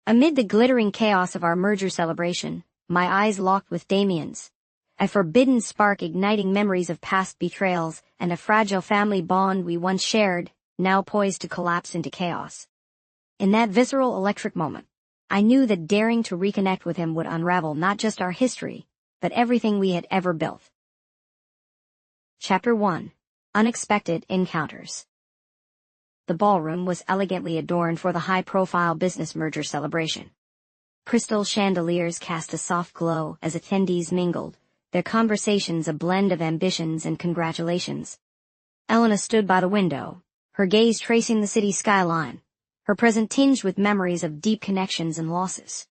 Amid the glittering chaos of our merger celebration, my eyes locked with Damian's, a forbidden spark igniting memories of past betrayals and a fragile family bond we once shared, now poised to collapse into chaos. In that visceral electric moment, I knew that daring to reconnect with him would unravel not just our history, but everything we had ever built. Chapter 1. Unexpected Encounters. The ballroom was elegantly adorned for the high-profile business merger celebration. Crystal chandeliers cast a soft glow as attendees mingled, their conversations a blend of ambitions and congratulations. Elena stood by the window, her gaze tracing the city skyline, her present tinged with memories of deep connections and losses.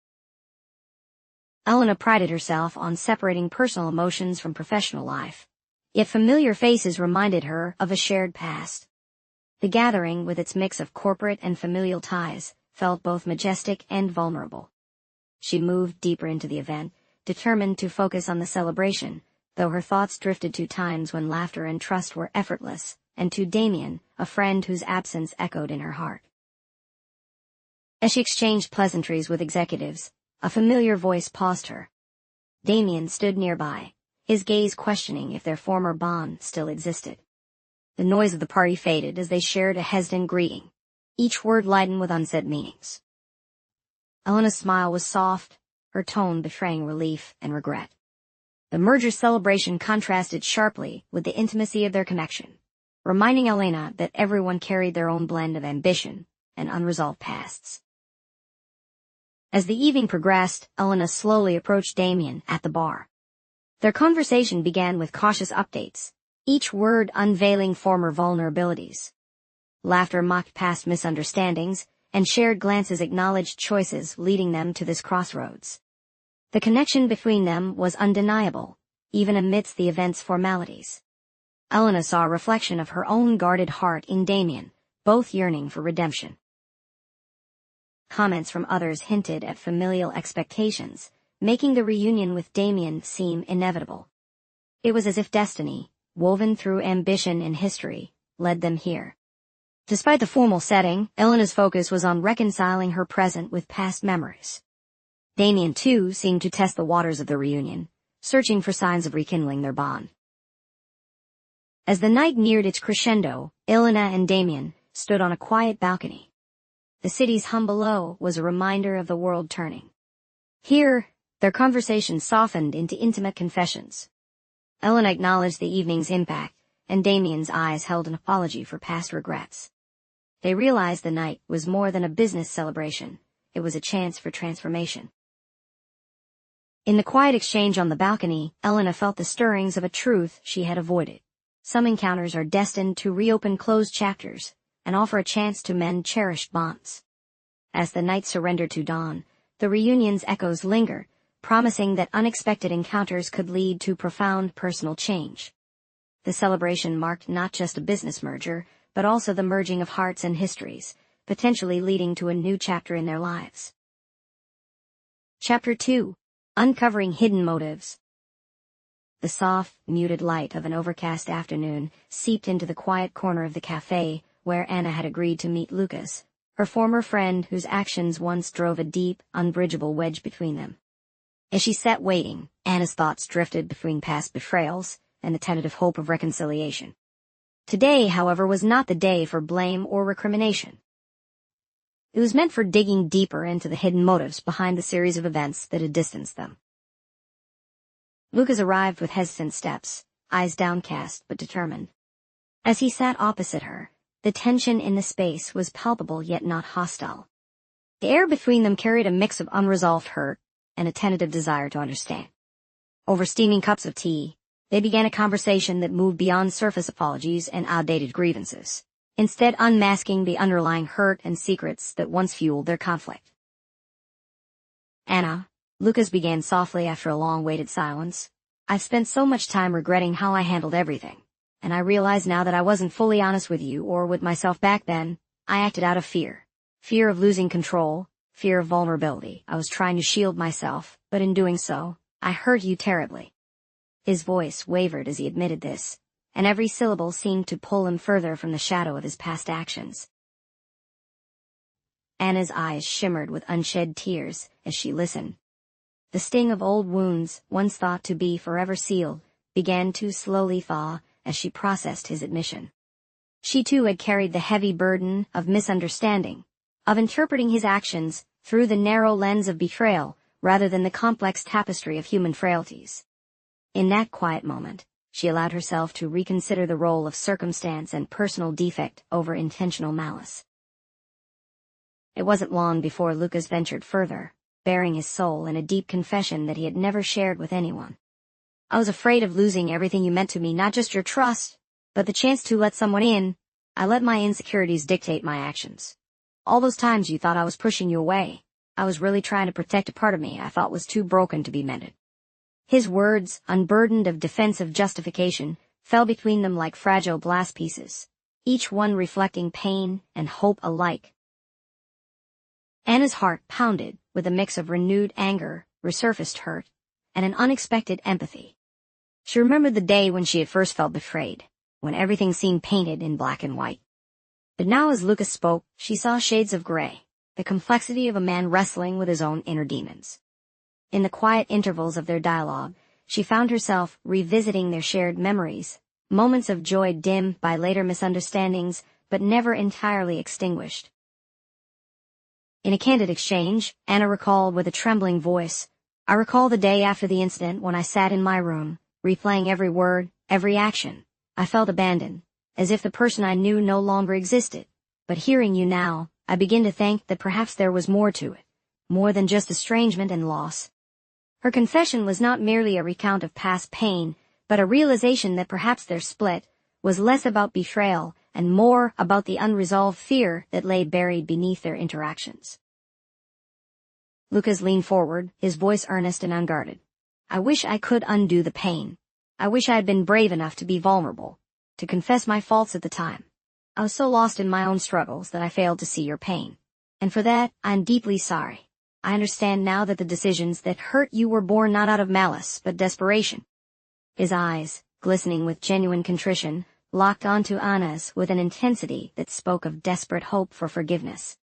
Elena prided herself on separating personal emotions from professional life, yet familiar faces reminded her of a shared past. The gathering, with its mix of corporate and familial ties, felt both majestic and vulnerable. She moved deeper into the event, determined to focus on the celebration, though her thoughts drifted to times when laughter and trust were effortless, and to Damian, a friend whose absence echoed in her heart. As she exchanged pleasantries with executives, a familiar voice paused her. Damian stood nearby, his gaze questioning if their former bond still existed. The noise of the party faded as they shared a hesitant greeting, each word lightened with unsaid meanings. Elena's smile was soft, her tone betraying relief and regret. The merger celebration contrasted sharply with the intimacy of their connection, reminding Elena that everyone carried their own blend of ambition and unresolved pasts. As the evening progressed, Elena slowly approached Damian at the bar. Their conversation began with cautious updates, each word unveiling former vulnerabilities. Laughter mocked past misunderstandings, and shared glances acknowledged choices leading them to this crossroads. The connection between them was undeniable, even amidst the event's formalities. Elena saw a reflection of her own guarded heart in Damian, both yearning for redemption. Comments from others hinted at familial expectations, making the reunion with Damian seem inevitable. It was as if destiny, woven through ambition and history, led them here. Despite the formal setting, Elena's focus was on reconciling her present with past memories. Damian, too, seemed to test the waters of the reunion, searching for signs of rekindling their bond. As the night neared its crescendo, Elena and Damian stood on a quiet balcony. The city's hum below was a reminder of the world turning. Here, their conversation softened into intimate confessions. Elena acknowledged the evening's impact, and Damian's eyes held an apology for past regrets. They realized the night was more than a business celebration. It was a chance for transformation. In the quiet exchange on the balcony, Elena felt the stirrings of a truth she had avoided. Some encounters are destined to reopen closed chapters and offer a chance to mend cherished bonds. As the night surrendered to dawn, the reunion's echoes lingered, promising that unexpected encounters could lead to profound personal change. The celebration marked not just a business merger, but also the merging of hearts and histories, potentially leading to a new chapter in their lives. Chapter 2. Uncovering Hidden Motives. The soft, muted light of an overcast afternoon seeped into the quiet corner of the cafe where Anna had agreed to meet Lucas, her former friend whose actions once drove a deep, unbridgeable wedge between them. As she sat waiting, Anna's thoughts drifted between past betrayals and the tentative hope of reconciliation. Today, however, was not the day for blame or recrimination. It was meant for digging deeper into the hidden motives behind the series of events that had distanced them. Lucas arrived with hesitant steps, eyes downcast but determined. As he sat opposite her, the tension in the space was palpable yet not hostile. The air between them carried a mix of unresolved hurt and a tentative desire to understand. Over steaming cups of tea, they began a conversation that moved beyond surface apologies and outdated grievances, instead unmasking the underlying hurt and secrets that once fueled their conflict. Anna, Lucas began softly after a long-waited silence, I've spent so much time regretting how I handled everything, and I realize now that I wasn't fully honest with you or with myself back then. I acted out of fear. Fear of losing control, fear of vulnerability. I was trying to shield myself, but in doing so, I hurt you terribly. His voice wavered as he admitted this, and every syllable seemed to pull him further from the shadow of his past actions. Anna's eyes shimmered with unshed tears as she listened. The sting of old wounds, once thought to be forever sealed, began to slowly thaw as she processed his admission. She too had carried the heavy burden of misunderstanding, of interpreting his actions through the narrow lens of betrayal rather than the complex tapestry of human frailties. In that quiet moment, she allowed herself to reconsider the role of circumstance and personal defect over intentional malice. It wasn't long before Lucas ventured further, bearing his soul in a deep confession that he had never shared with anyone. I was afraid of losing everything you meant to me, not just your trust, but the chance to let someone in. I let my insecurities dictate my actions. All those times you thought I was pushing you away, I was really trying to protect a part of me I thought was too broken to be mended. His words, unburdened of defensive justification, fell between them like fragile glass pieces, each one reflecting pain and hope alike. Anna's heart pounded with a mix of renewed anger, resurfaced hurt, and an unexpected empathy. She remembered the day when she had first felt betrayed, when everything seemed painted in black and white. But now as Lucas spoke, she saw shades of gray, the complexity of a man wrestling with his own inner demons. In the quiet intervals of their dialogue, she found herself revisiting their shared memories, moments of joy dimmed by later misunderstandings, but never entirely extinguished. In a candid exchange, Anna recalled with a trembling voice, "I recall the day after the incident when I sat in my room, replaying every word, every action. I felt abandoned, as if the person I knew no longer existed. But hearing you now, I begin to think that perhaps there was more to it, more than just estrangement and loss." Her confession was not merely a recount of past pain, but a realization that perhaps their split was less about betrayal and more about the unresolved fear that lay buried beneath their interactions. Lucas leaned forward, his voice earnest and unguarded. "I wish I could undo the pain. I wish I had been brave enough to be vulnerable, to confess my faults at the time. I was so lost in my own struggles that I failed to see your pain. And for that, I'm deeply sorry. I understand now that the decisions that hurt you were born not out of malice, but desperation." His eyes, glistening with genuine contrition, locked onto Anna's with an intensity that spoke of desperate hope for forgiveness.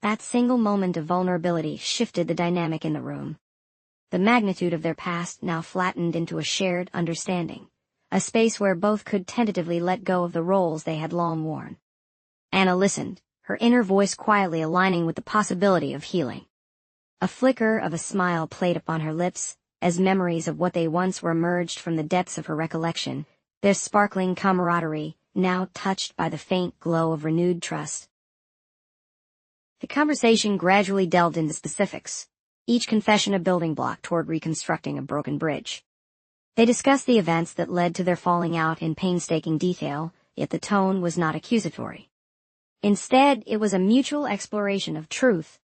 That single moment of vulnerability shifted the dynamic in the room. The magnitude of their past now flattened into a shared understanding, a space where both could tentatively let go of the roles they had long worn. Anna listened, her inner voice quietly aligning with the possibility of healing. A flicker of a smile played upon her lips, as memories of what they once were emerged from the depths of her recollection, their sparkling camaraderie, now touched by the faint glow of renewed trust. The conversation gradually delved into specifics, each confession a building block toward reconstructing a broken bridge. They discussed the events that led to their falling out in painstaking detail, yet the tone was not accusatory. Instead, it was a mutual exploration of truth.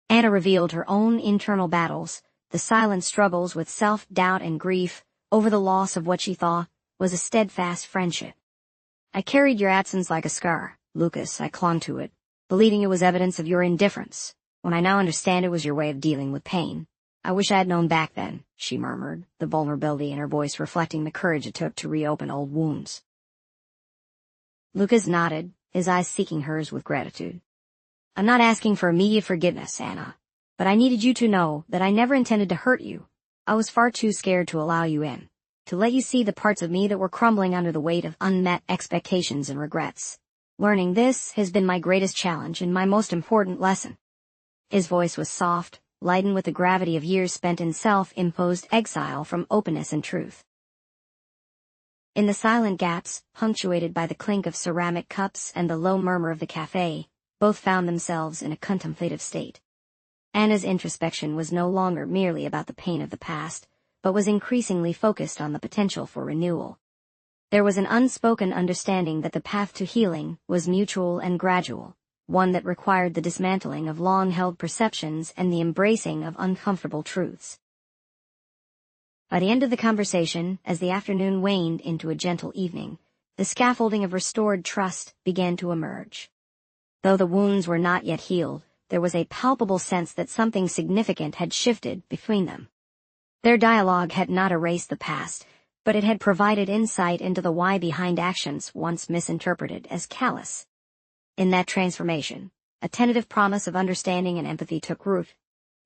Anna revealed her own internal battles, the silent struggles with self-doubt and grief over the loss of what she thought was a steadfast friendship. "I carried your absence like a scar, Lucas. I clung to it, believing it was evidence of your indifference, when I now understand it was your way of dealing with pain. I wish I had known back then," she murmured, the vulnerability in her voice reflecting the courage it took to reopen old wounds. Lucas nodded, his eyes seeking hers with gratitude. "I'm not asking for immediate forgiveness, Anna, but I needed you to know that I never intended to hurt you. I was far too scared to allow you in, to let you see the parts of me that were crumbling under the weight of unmet expectations and regrets. Learning this has been my greatest challenge and my most important lesson." His voice was soft, lightened with the gravity of years spent in self-imposed exile from openness and truth. In the silent gaps, punctuated by the clink of ceramic cups and the low murmur of the cafe, both found themselves in a contemplative state. Anna's introspection was no longer merely about the pain of the past, but was increasingly focused on the potential for renewal. There was an unspoken understanding that the path to healing was mutual and gradual, one that required the dismantling of long-held perceptions and the embracing of uncomfortable truths. By the end of the conversation, as the afternoon waned into a gentle evening, the scaffolding of restored trust began to emerge. Though the wounds were not yet healed, there was a palpable sense that something significant had shifted between them. Their dialogue had not erased the past, but it had provided insight into the why behind actions once misinterpreted as callous. In that transformation, A tentative promise of understanding and empathy took root,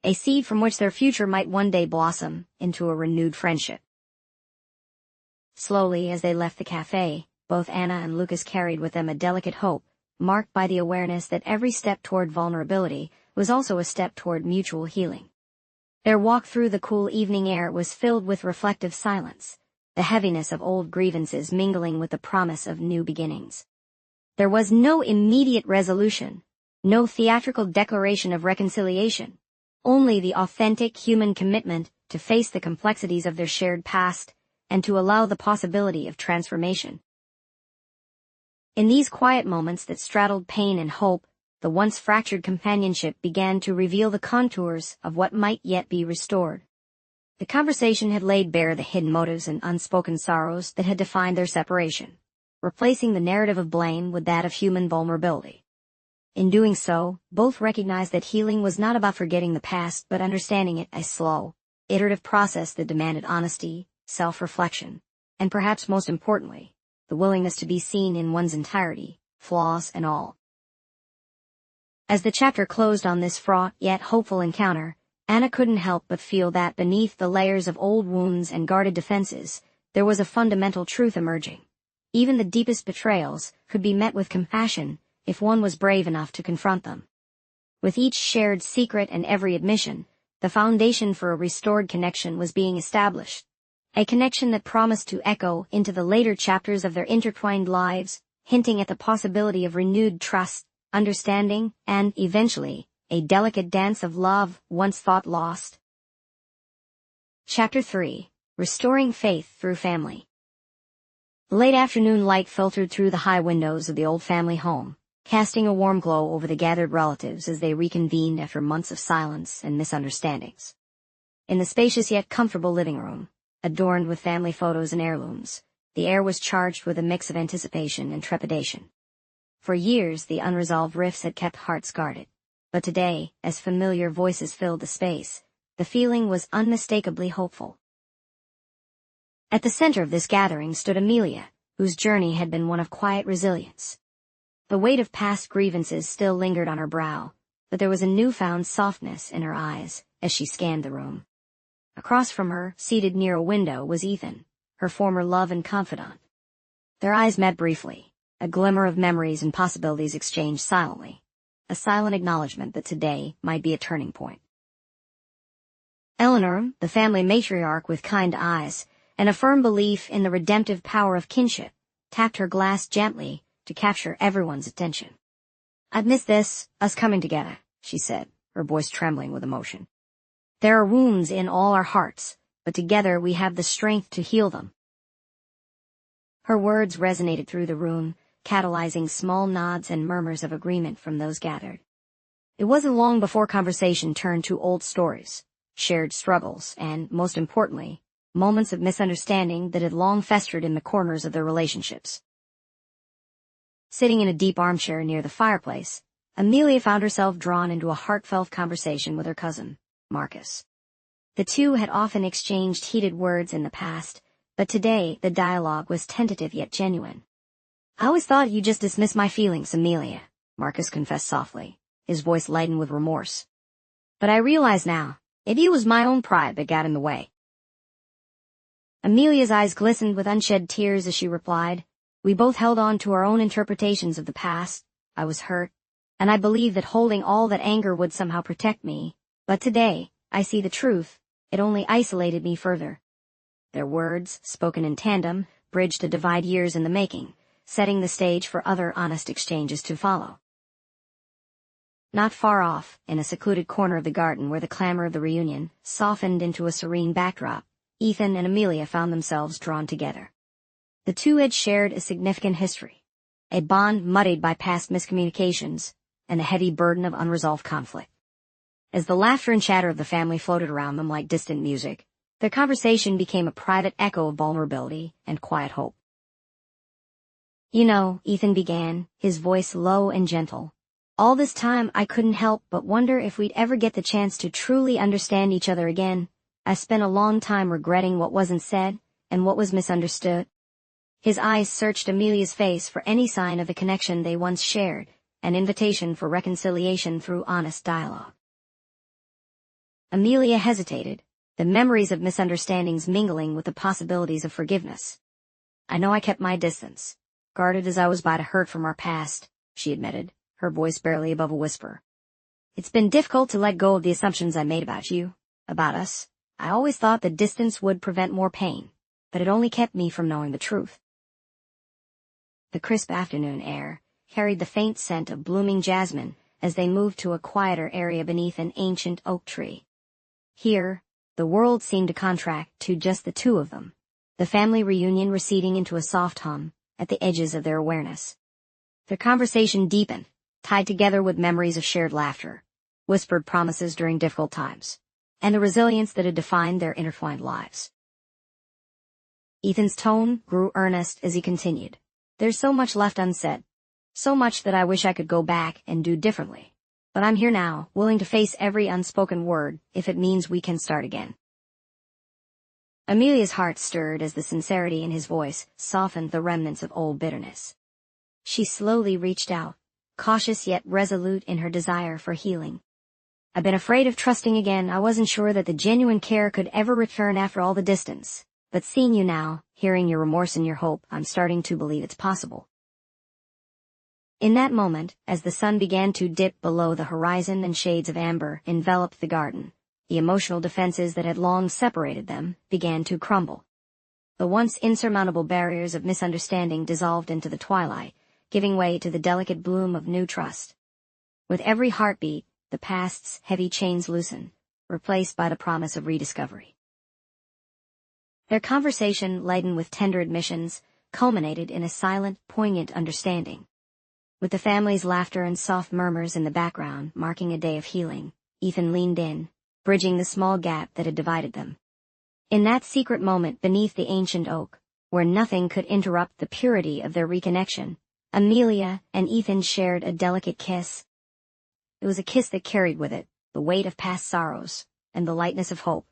a seed from which their future might one day blossom into a renewed friendship. Slowly, as they left the cafe, both Anna and Lucas carried with them a delicate hope, marked by the awareness that every step toward vulnerability was also a step toward mutual healing. Their walk through the cool evening air was filled with reflective silence, the heaviness of old grievances mingling with the promise of new beginnings. There was no immediate resolution, no theatrical declaration of reconciliation, only the authentic human commitment to face the complexities of their shared past and to allow the possibility of transformation. In these quiet moments that straddled pain and hope, the once fractured companionship began to reveal the contours of what might yet be restored. The conversation had laid bare the hidden motives and unspoken sorrows that had defined their separation, replacing the narrative of blame with that of human vulnerability. In doing so, both recognized that healing was not about forgetting the past but understanding it, a slow, iterative process that demanded honesty, self-reflection, and perhaps most importantly, the willingness to be seen in one's entirety, flaws and all. As the chapter closed on this fraught yet hopeful encounter, Anna couldn't help but feel that beneath the layers of old wounds and guarded defenses, there was a fundamental truth emerging. Even the deepest betrayals could be met with compassion if one was brave enough to confront them. With each shared secret and every admission, the foundation for a restored connection was being established. A connection that promised to echo into the later chapters of their intertwined lives, hinting at the possibility of renewed trust, understanding, and, eventually, a delicate dance of love once thought lost. Chapter 3. Restoring Faith Through Family. The late afternoon light filtered through the high windows of the old family home, casting a warm glow over the gathered relatives as they reconvened after months of silence and misunderstandings. In the spacious yet comfortable living room, adorned with family photos and heirlooms, the air was charged with a mix of anticipation and trepidation. For years, the unresolved rifts had kept hearts guarded, but today, as familiar voices filled the space, the feeling was unmistakably hopeful. At the center of this gathering stood Amelia, whose journey had been one of quiet resilience. The weight of past grievances still lingered on her brow, but there was a newfound softness in her eyes as she scanned the room. Across from her, seated near a window, was Ethan, her former love and confidant. Their eyes met briefly, a glimmer of memories and possibilities exchanged silently, a silent acknowledgement that today might be a turning point. Eleanor, the family matriarch with kind eyes and a firm belief in the redemptive power of kinship, tapped her glass gently to capture everyone's attention. "I've missed this, us coming together," she said, her voice trembling with emotion. "There are wounds in all our hearts, but together we have the strength to heal them." Her words resonated through the room, catalyzing small nods and murmurs of agreement from those gathered. It wasn't long before conversation turned to old stories, shared struggles, and, most importantly, moments of misunderstanding that had long festered in the corners of their relationships. Sitting in a deep armchair near the fireplace, Amelia found herself drawn into a heartfelt conversation with her cousin, Marcus. The two had often exchanged heated words in the past, but today the dialogue was tentative yet genuine. "I always thought you just dismissed my feelings, Amelia," Marcus confessed softly, his voice lightened with remorse. "But I realize now, maybe it was my own pride that got in the way." Amelia's eyes glistened with unshed tears as she replied, "We both held on to our own interpretations of the past. I was hurt, and I believed that holding all that anger would somehow protect me. But today, I see the truth. It only isolated me further." Their words, spoken in tandem, bridged a divide years in the making, setting the stage for other honest exchanges to follow. Not far off, in a secluded corner of the garden where the clamor of the reunion softened into a serene backdrop, Ethan and Amelia found themselves drawn together. The two had shared a significant history, a bond muddied by past miscommunications and a heavy burden of unresolved conflict. As the laughter and chatter of the family floated around them like distant music, their conversation became a private echo of vulnerability and quiet hope. "You know," Ethan began, his voice low and gentle, "all this time I couldn't help but wonder if we'd ever get the chance to truly understand each other again. I spent a long time regretting what wasn't said and what was misunderstood." His eyes searched Amelia's face for any sign of the connection they once shared, an invitation for reconciliation through honest dialogue. Amelia hesitated, the memories of misunderstandings mingling with the possibilities of forgiveness. "I know I kept my distance, guarded as I was by to hurt from our past," she admitted, her voice barely above a whisper. "It's been difficult to let go of the assumptions I made about you, about us. I always thought that distance would prevent more pain, but it only kept me from knowing the truth." The crisp afternoon air carried the faint scent of blooming jasmine as they moved to a quieter area beneath an ancient oak tree. Here, the world seemed to contract to just the two of them, the family reunion receding into a soft hum at the edges of their awareness. Their conversation deepened, tied together with memories of shared laughter, whispered promises during difficult times, and the resilience that had defined their intertwined lives. Ethan's tone grew earnest as he continued. "There's so much left unsaid, so much that I wish I could go back and do differently. But I'm here now, willing to face every unspoken word if it means we can start again." Amelia's heart stirred as the sincerity in his voice softened the remnants of old bitterness. She slowly reached out, cautious yet resolute in her desire for healing. "I've been afraid of trusting again. I wasn't sure that the genuine care could ever return after all the distance. But seeing you now, hearing your remorse and your hope, I'm starting to believe it's possible." In that moment, as the sun began to dip below the horizon and shades of amber enveloped the garden, the emotional defenses that had long separated them began to crumble. The once insurmountable barriers of misunderstanding dissolved into the twilight, giving way to the delicate bloom of new trust. With every heartbeat, the past's heavy chains loosened, replaced by the promise of rediscovery. Their conversation, laden with tender admissions, culminated in a silent, poignant understanding. With the family's laughter and soft murmurs in the background marking a day of healing, Ethan leaned in, bridging the small gap that had divided them. In that secret moment beneath the ancient oak, where nothing could interrupt the purity of their reconnection, Amelia and Ethan shared a delicate kiss. It was a kiss that carried with it the weight of past sorrows and the lightness of hope,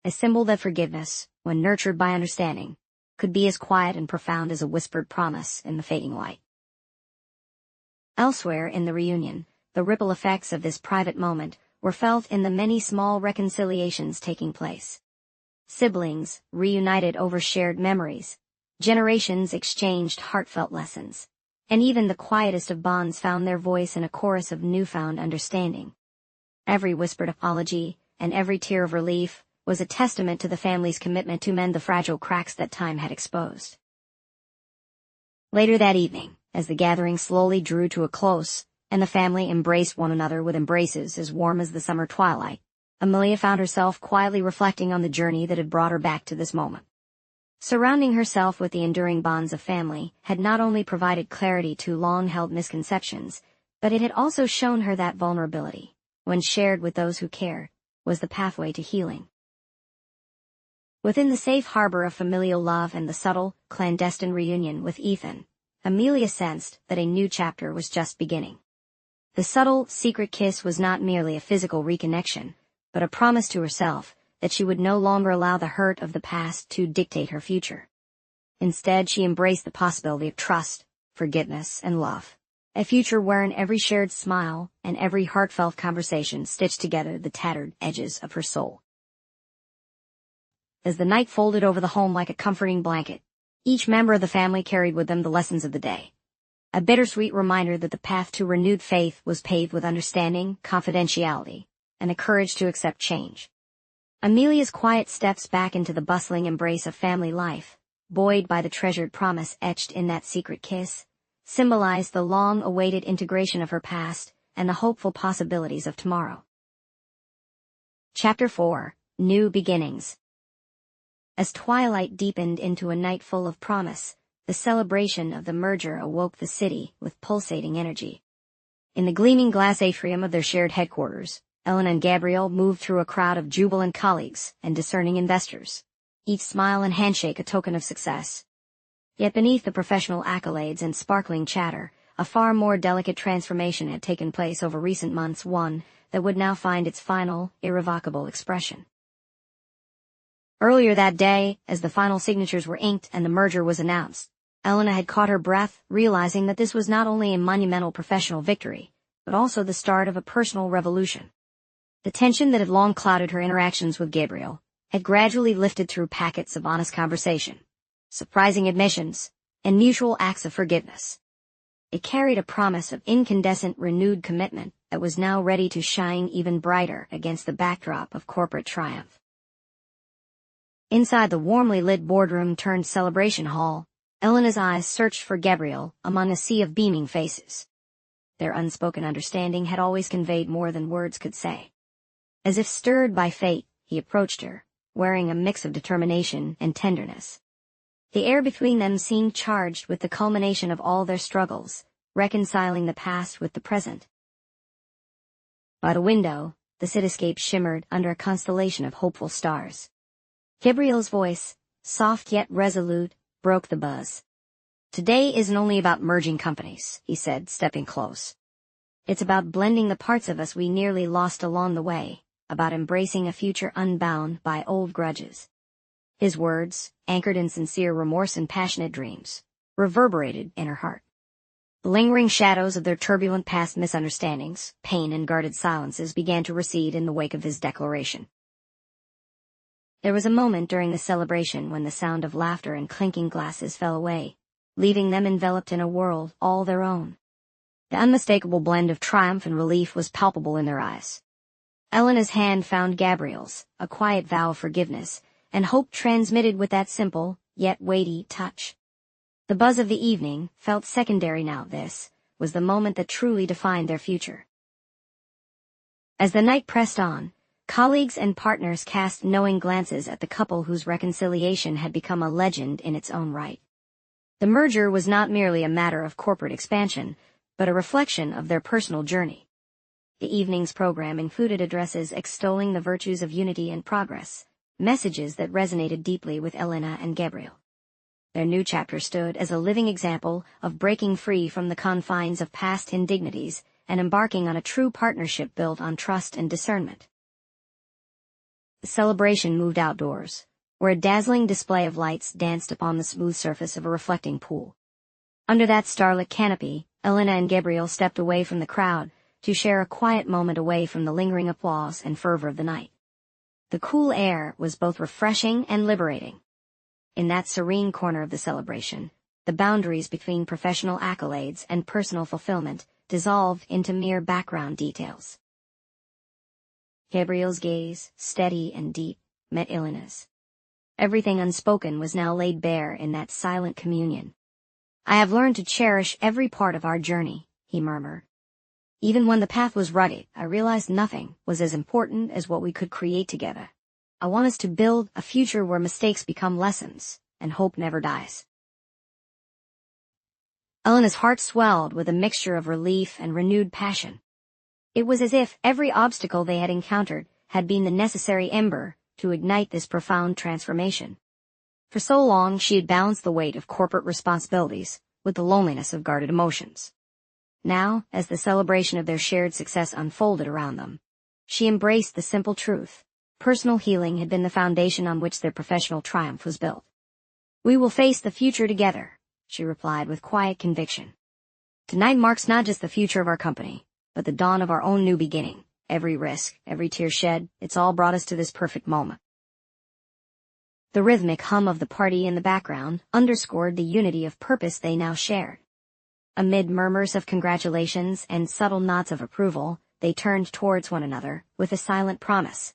a symbol that forgiveness, when nurtured by understanding, could be as quiet and profound as a whispered promise in the fading light. Elsewhere in the reunion, the ripple effects of this private moment were felt in the many small reconciliations taking place. Siblings reunited over shared memories, generations exchanged heartfelt lessons, and even the quietest of bonds found their voice in a chorus of newfound understanding. Every whispered apology, and every tear of relief, was a testament to the family's commitment to mend the fragile cracks that time had exposed. Later that evening, as the gathering slowly drew to a close, and the family embraced one another with embraces as warm as the summer twilight, Amelia found herself quietly reflecting on the journey that had brought her back to this moment. Surrounding herself with the enduring bonds of family had not only provided clarity to long-held misconceptions, but it had also shown her that vulnerability, when shared with those who cared, was the pathway to healing. Within the safe harbor of familial love and the subtle, clandestine reunion with Ethan, Amelia sensed that a new chapter was just beginning. The subtle, secret kiss was not merely a physical reconnection, but a promise to herself that she would no longer allow the hurt of the past to dictate her future. Instead, she embraced the possibility of trust, forgiveness, and love, a future wherein every shared smile and every heartfelt conversation stitched together the tattered edges of her soul. As the night folded over the home like a comforting blanket, each member of the family carried with them the lessons of the day. A bittersweet reminder that the path to renewed faith was paved with understanding, confidentiality, and the courage to accept change. Amelia's quiet steps back into the bustling embrace of family life, buoyed by the treasured promise etched in that secret kiss, symbolized the long-awaited integration of her past and the hopeful possibilities of tomorrow. Chapter 4: New Beginnings. As twilight deepened into a night full of promise, the celebration of the merger awoke the city with pulsating energy. In the gleaming glass atrium of their shared headquarters, Elena and Gabriel moved through a crowd of jubilant colleagues and discerning investors, each smile and handshake a token of success. Yet beneath the professional accolades and sparkling chatter, a far more delicate transformation had taken place over recent months, one that would now find its final, irrevocable expression. Earlier that day, as the final signatures were inked and the merger was announced, Elena had caught her breath, realizing that this was not only a monumental professional victory, but also the start of a personal revolution. The tension that had long clouded her interactions with Gabriel had gradually lifted through packets of honest conversation, surprising admissions, and mutual acts of forgiveness. It carried a promise of incandescent renewed commitment that was now ready to shine even brighter against the backdrop of corporate triumph. Inside the warmly lit boardroom turned celebration hall, Elena's eyes searched for Gabriel among a sea of beaming faces. Their unspoken understanding had always conveyed more than words could say. As if stirred by fate, he approached her, wearing a mix of determination and tenderness. The air between them seemed charged with the culmination of all their struggles, reconciling the past with the present. By the window, the cityscape shimmered under a constellation of hopeful stars. Gabriel's voice, soft yet resolute, broke the buzz. "Today isn't only about merging companies," he said, stepping close. "It's about blending the parts of us we nearly lost along the way, about embracing a future unbound by old grudges." His words, anchored in sincere remorse and passionate dreams, reverberated in her heart. The lingering shadows of their turbulent past misunderstandings, pain and guarded silences began to recede in the wake of his declaration. There was a moment during the celebration when the sound of laughter and clinking glasses fell away, leaving them enveloped in a world all their own. The unmistakable blend of triumph and relief was palpable in their eyes. Elena's hand found Gabriel's, a quiet vow of forgiveness, and hope transmitted with that simple, yet weighty, touch. The buzz of the evening felt secondary now. This was the moment that truly defined their future. As the night pressed on, colleagues and partners cast knowing glances at the couple whose reconciliation had become a legend in its own right. The merger was not merely a matter of corporate expansion, but a reflection of their personal journey. The evening's program included addresses extolling the virtues of unity and progress, messages that resonated deeply with Elena and Gabriel. Their new chapter stood as a living example of breaking free from the confines of past indignities and embarking on a true partnership built on trust and discernment. The celebration moved outdoors, where a dazzling display of lights danced upon the smooth surface of a reflecting pool. Under that starlit canopy, Elena and Gabriel stepped away from the crowd to share a quiet moment away from the lingering applause and fervor of the night. The cool air was both refreshing and liberating. In that serene corner of the celebration, the boundaries between professional accolades and personal fulfillment dissolved into mere background details. Gabriel's gaze, steady and deep, met Elena's. Everything unspoken was now laid bare in that silent communion. "I have learned to cherish every part of our journey," he murmured. "Even when the path was rugged, I realized nothing was as important as what we could create together. I want us to build a future where mistakes become lessons, and hope never dies." Elena's heart swelled with a mixture of relief and renewed passion. It was as if every obstacle they had encountered had been the necessary ember to ignite this profound transformation. For so long she had balanced the weight of corporate responsibilities with the loneliness of guarded emotions. Now, as the celebration of their shared success unfolded around them, she embraced the simple truth: personal healing had been the foundation on which their professional triumph was built. "We will face the future together," she replied with quiet conviction. "Tonight marks not just the future of our company, but the dawn of our own new beginning. Every risk, every tear shed, it's all brought us to this perfect moment." The rhythmic hum of the party in the background underscored the unity of purpose they now shared. Amid murmurs of congratulations and subtle nods of approval, they turned towards one another with a silent promise.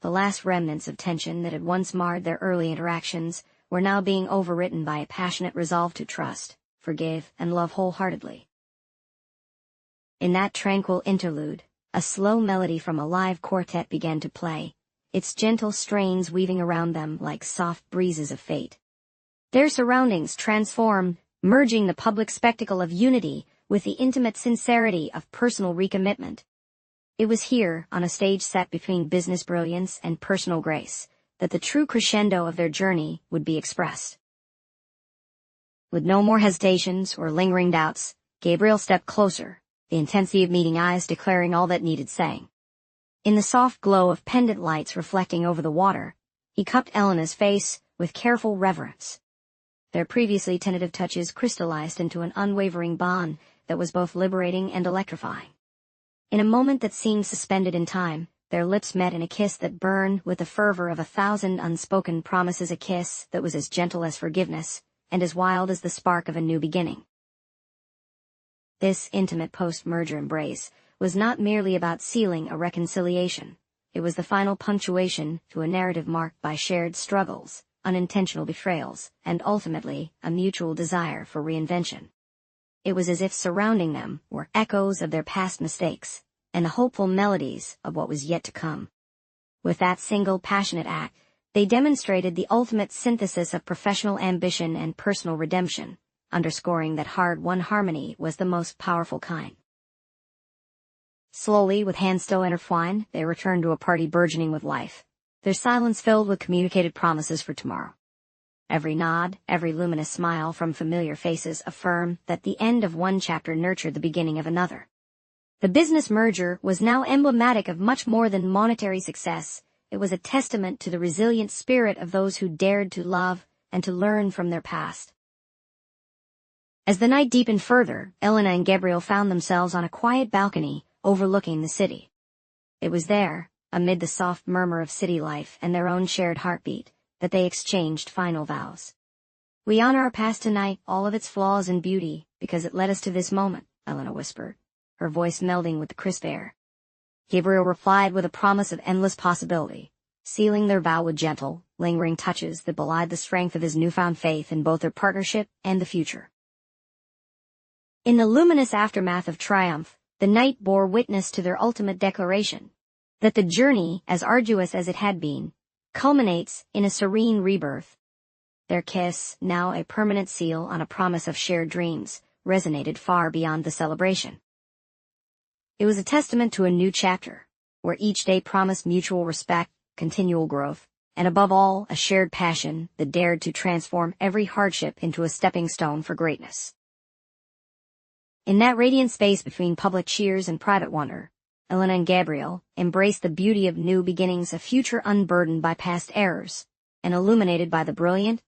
The last remnants of tension that had once marred their early interactions were now being overwritten by a passionate resolve to trust, forgive, and love wholeheartedly. In that tranquil interlude, a slow melody from a live quartet began to play, its gentle strains weaving around them like soft breezes of fate. Their surroundings transformed, merging the public spectacle of unity with the intimate sincerity of personal recommitment. It was here, on a stage set between business brilliance and personal grace, that the true crescendo of their journey would be expressed. With no more hesitations or lingering doubts, Gabriel stepped closer, the intensity of meeting eyes declaring all that needed saying. In the soft glow of pendant lights reflecting over the water, he cupped Elena's face with careful reverence. Their previously tentative touches crystallized into an unwavering bond that was both liberating and electrifying. In a moment that seemed suspended in time, their lips met in a kiss that burned with the fervor of 1,000 unspoken promises, a kiss that was as gentle as forgiveness, and as wild as the spark of a new beginning. This intimate post-merger embrace was not merely about sealing a reconciliation. It was the final punctuation to a narrative marked by shared struggles, unintentional betrayals, and ultimately, a mutual desire for reinvention. It was as if surrounding them were echoes of their past mistakes, and the hopeful melodies of what was yet to come. With that single passionate act, they demonstrated the ultimate synthesis of professional ambition and personal redemption, underscoring that hard-won harmony was the most powerful kind. Slowly, with hands still intertwined, they returned to a party burgeoning with life, their silence filled with communicated promises for tomorrow. Every nod, every luminous smile from familiar faces affirmed that the end of one chapter nurtured the beginning of another. The business merger was now emblematic of much more than monetary success. It was a testament to the resilient spirit of those who dared to love and to learn from their past. As the night deepened further, Elena and Gabriel found themselves on a quiet balcony overlooking the city. It was there, amid the soft murmur of city life and their own shared heartbeat, that they exchanged final vows. "We honor our past tonight, all of its flaws and beauty, because it led us to this moment," Elena whispered, her voice melding with the crisp air. Gabriel replied with a promise of endless possibility, sealing their vow with gentle, lingering touches that belied the strength of his newfound faith in both their partnership and the future. In the luminous aftermath of triumph, the night bore witness to their ultimate declaration, that the journey, as arduous as it had been, culminates in a serene rebirth. Their kiss, now a permanent seal on a promise of shared dreams, resonated far beyond the celebration. It was a testament to a new chapter, where each day promised mutual respect, continual growth, and above all, a shared passion that dared to transform every hardship into a stepping stone for greatness. In that radiant space between public cheers and private wonder, Elena and Gabriel embraced the beauty of new beginnings, a future unburdened by past errors, and illuminated by the brilliant,